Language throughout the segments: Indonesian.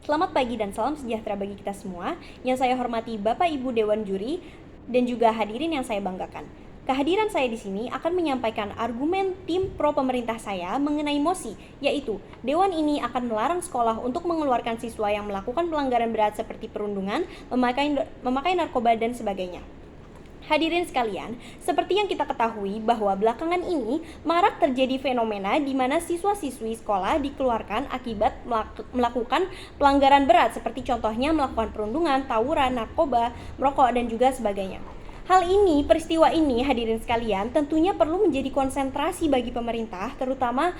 Selamat pagi dan salam sejahtera bagi kita semua. Yang saya hormati Bapak Ibu Dewan Juri dan juga hadirin yang saya banggakan. Kehadiran saya di sini akan menyampaikan argumen tim pro pemerintah saya mengenai mosi, yaitu Dewan ini akan melarang sekolah untuk mengeluarkan siswa yang melakukan pelanggaran berat seperti perundungan, memakai narkoba, dan sebagainya. Hadirin sekalian, seperti yang kita ketahui bahwa belakangan ini marak terjadi fenomena di mana siswa-siswi sekolah dikeluarkan akibat melakukan pelanggaran berat seperti contohnya melakukan perundungan, tawuran, narkoba, merokok, dan juga sebagainya. Peristiwa ini hadirin sekalian tentunya perlu menjadi konsentrasi bagi pemerintah, terutama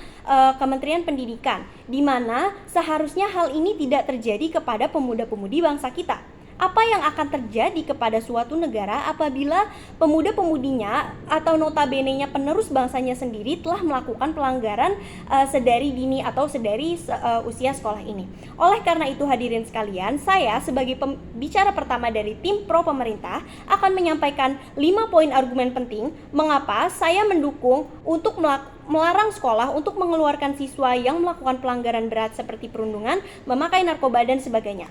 Kementerian Pendidikan, di mana seharusnya hal ini tidak terjadi kepada pemuda-pemudi bangsa kita. Apa yang akan terjadi kepada suatu negara apabila pemuda-pemudinya atau notabene-nya penerus bangsanya sendiri telah melakukan pelanggaran sedari dini atau sedari usia sekolah ini. Oleh karena itu hadirin sekalian, saya sebagai pembicara pertama dari tim pro pemerintah akan menyampaikan 5 poin argumen penting mengapa saya mendukung untuk melarang sekolah untuk mengeluarkan siswa yang melakukan pelanggaran berat seperti perundungan, memakai narkoba, dan sebagainya.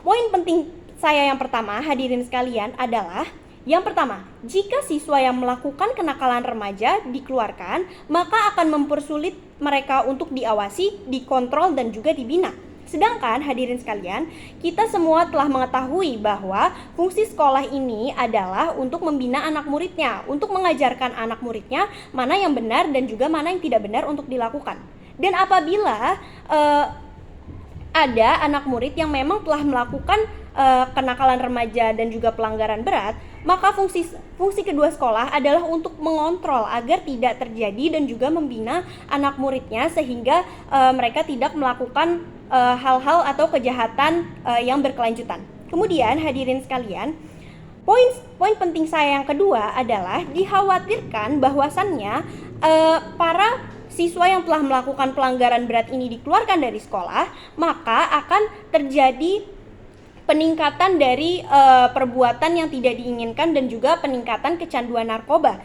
Poin penting saya yang pertama, hadirin sekalian, adalah yang pertama, jika siswa yang melakukan kenakalan remaja dikeluarkan, maka akan mempersulit mereka untuk diawasi, dikontrol, dan juga dibina. Sedangkan hadirin sekalian, kita semua telah mengetahui bahwa fungsi sekolah ini adalah untuk membina anak muridnya, untuk mengajarkan anak muridnya mana yang benar dan juga mana yang tidak benar untuk dilakukan. Dan apabila ada anak murid yang memang telah melakukan kenakalan remaja dan juga pelanggaran berat, maka fungsi kedua sekolah adalah untuk mengontrol agar tidak terjadi dan juga membina anak muridnya sehingga mereka tidak melakukan hal-hal atau kejahatan yang berkelanjutan. Kemudian hadirin sekalian, poin penting saya yang kedua adalah dikhawatirkan bahwasannya para siswa yang telah melakukan pelanggaran berat ini dikeluarkan dari sekolah, maka akan terjadi peningkatan dari perbuatan yang tidak diinginkan dan juga peningkatan kecanduan narkoba.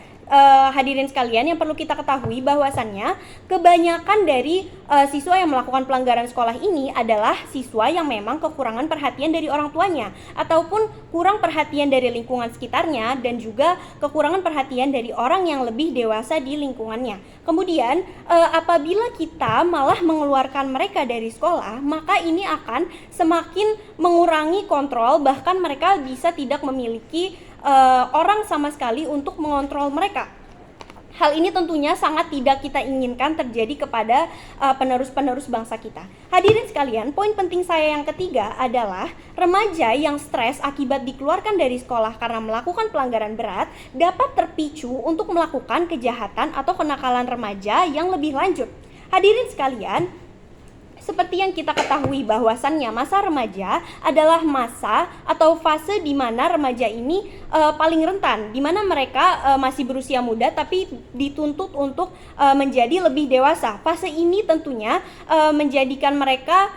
Hadirin sekalian, yang perlu kita ketahui bahwasannya kebanyakan dari siswa yang melakukan pelanggaran sekolah ini adalah siswa yang memang kekurangan perhatian dari orang tuanya ataupun kurang perhatian dari lingkungan sekitarnya dan juga kekurangan perhatian dari orang yang lebih dewasa di lingkungannya. Kemudian apabila kita malah mengeluarkan mereka dari sekolah, maka ini akan semakin mengurangi kontrol, bahkan mereka bisa tidak memiliki orang sama sekali untuk mengontrol mereka. Hal ini tentunya sangat tidak kita inginkan terjadi kepada penerus-penerus bangsa kita. Hadirin sekalian, poin penting saya yang ketiga adalah remaja yang stres akibat dikeluarkan dari sekolah karena melakukan pelanggaran berat dapat terpicu untuk melakukan kejahatan atau kenakalan remaja yang lebih lanjut. Hadirin sekalian, seperti yang kita ketahui bahwasannya masa remaja adalah masa atau fase di mana remaja ini paling rentan, di mana mereka masih berusia muda tapi dituntut untuk menjadi lebih dewasa. Fase ini tentunya menjadikan mereka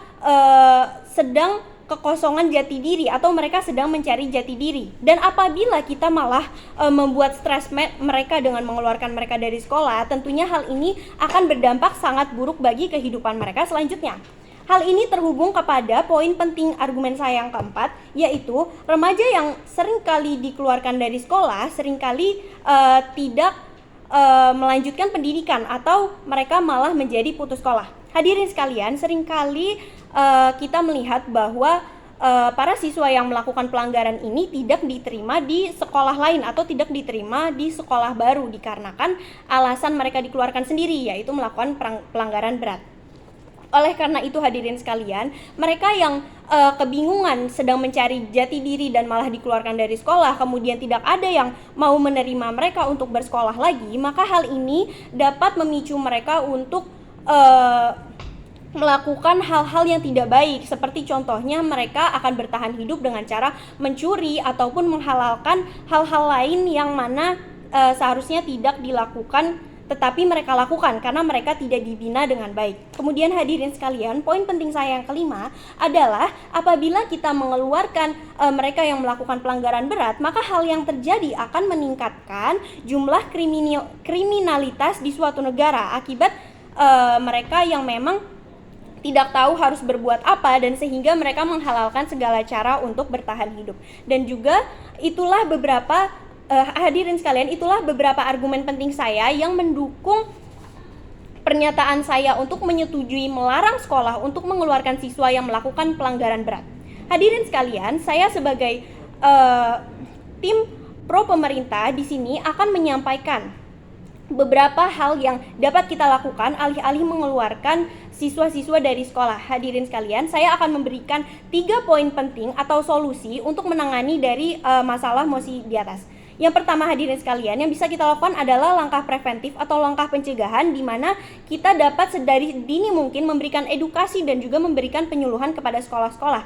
sedang kekosongan jati diri atau mereka sedang mencari jati diri. Dan apabila kita malah membuat stres mereka dengan mengeluarkan mereka dari sekolah, tentunya hal ini akan berdampak sangat buruk bagi kehidupan mereka selanjutnya. Hal ini terhubung kepada poin penting argumen saya yang keempat, yaitu remaja yang seringkali dikeluarkan dari sekolah seringkali tidak melanjutkan pendidikan atau mereka malah menjadi putus sekolah. Hadirin sekalian, seringkali kita melihat bahwa para siswa yang melakukan pelanggaran ini tidak diterima di sekolah lain atau tidak diterima di sekolah baru dikarenakan alasan mereka dikeluarkan sendiri, yaitu melakukan pelanggaran berat. Oleh karena itu hadirin sekalian, mereka yang kebingungan sedang mencari jati diri dan malah dikeluarkan dari sekolah, kemudian tidak ada yang mau menerima mereka untuk bersekolah lagi, maka hal ini dapat memicu mereka untuk melakukan hal-hal yang tidak baik, seperti contohnya mereka akan bertahan hidup dengan cara mencuri ataupun menghalalkan hal-hal lain yang mana seharusnya tidak dilakukan tetapi mereka lakukan karena mereka tidak dibina dengan baik. Kemudian hadirin sekalian, poin penting saya yang kelima adalah apabila kita mengeluarkan mereka yang melakukan pelanggaran berat, maka hal yang terjadi akan meningkatkan jumlah kriminalitas di suatu negara akibat mereka yang memang tidak tahu harus berbuat apa, dan sehingga mereka menghalalkan segala cara untuk bertahan hidup. Dan juga itulah beberapa hadirin sekalian, itulah beberapa argumen penting saya yang mendukung pernyataan saya untuk menyetujui melarang sekolah untuk mengeluarkan siswa yang melakukan pelanggaran berat. Hadirin sekalian, saya sebagai tim pro pemerintah di sini akan menyampaikan beberapa hal yang dapat kita lakukan alih-alih mengeluarkan siswa-siswa dari sekolah. Hadirin sekalian, saya akan memberikan 3 poin penting atau solusi untuk menangani dari masalah mosi di atas. Yang pertama, hadirin sekalian, yang bisa kita lakukan adalah langkah preventif atau langkah pencegahan, di mana kita dapat sedari dini mungkin memberikan edukasi dan juga memberikan penyuluhan kepada sekolah-sekolah,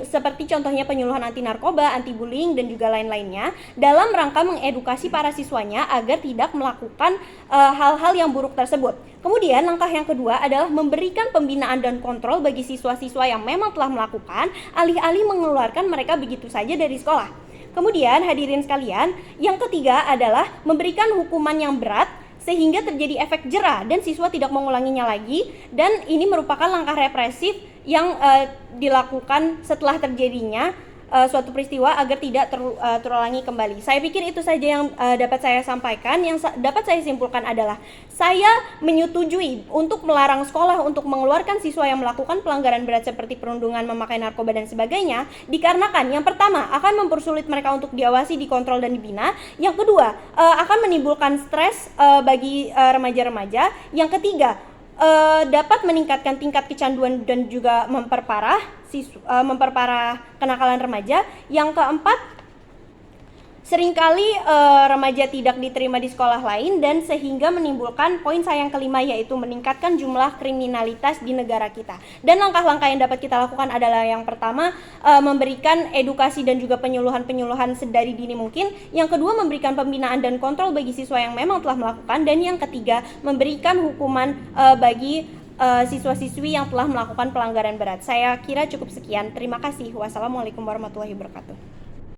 seperti contohnya penyuluhan anti narkoba, anti bullying, dan juga lain-lainnya, dalam rangka mengedukasi para siswanya agar tidak melakukan hal-hal yang buruk tersebut. Kemudian langkah yang kedua adalah memberikan pembinaan dan kontrol bagi siswa-siswa yang memang telah melakukan, alih-alih mengeluarkan mereka begitu saja dari sekolah. Kemudian hadirin sekalian, yang ketiga adalah memberikan hukuman yang berat sehingga terjadi efek jera dan siswa tidak mengulanginya lagi, dan ini merupakan langkah represif yang dilakukan setelah terjadinya suatu peristiwa agar tidak terulangi kembali. Saya pikir itu saja yang dapat saya sampaikan. Yang dapat saya simpulkan adalah saya menyetujui untuk melarang sekolah untuk mengeluarkan siswa yang melakukan pelanggaran berat seperti perundungan, memakai narkoba, dan sebagainya, dikarenakan yang pertama akan mempersulit mereka untuk diawasi, dikontrol, dan dibina. Yang kedua akan menimbulkan stres bagi remaja-remaja. Yang ketiga dapat meningkatkan tingkat kecanduan dan juga memperparah kenakalan remaja. Yang keempat, seringkali remaja tidak diterima di sekolah lain, dan sehingga menimbulkan poin saya yang kelima, yaitu meningkatkan jumlah kriminalitas di negara kita. Dan langkah-langkah yang dapat kita lakukan adalah yang pertama, memberikan edukasi dan juga penyuluhan-penyuluhan sedari dini mungkin. Yang kedua, memberikan pembinaan dan kontrol bagi siswa yang memang telah melakukan. Dan yang ketiga, memberikan hukuman bagi siswa-siswi yang telah melakukan pelanggaran berat. Saya kira cukup sekian. Terima kasih. Wassalamualaikum warahmatullahi wabarakatuh.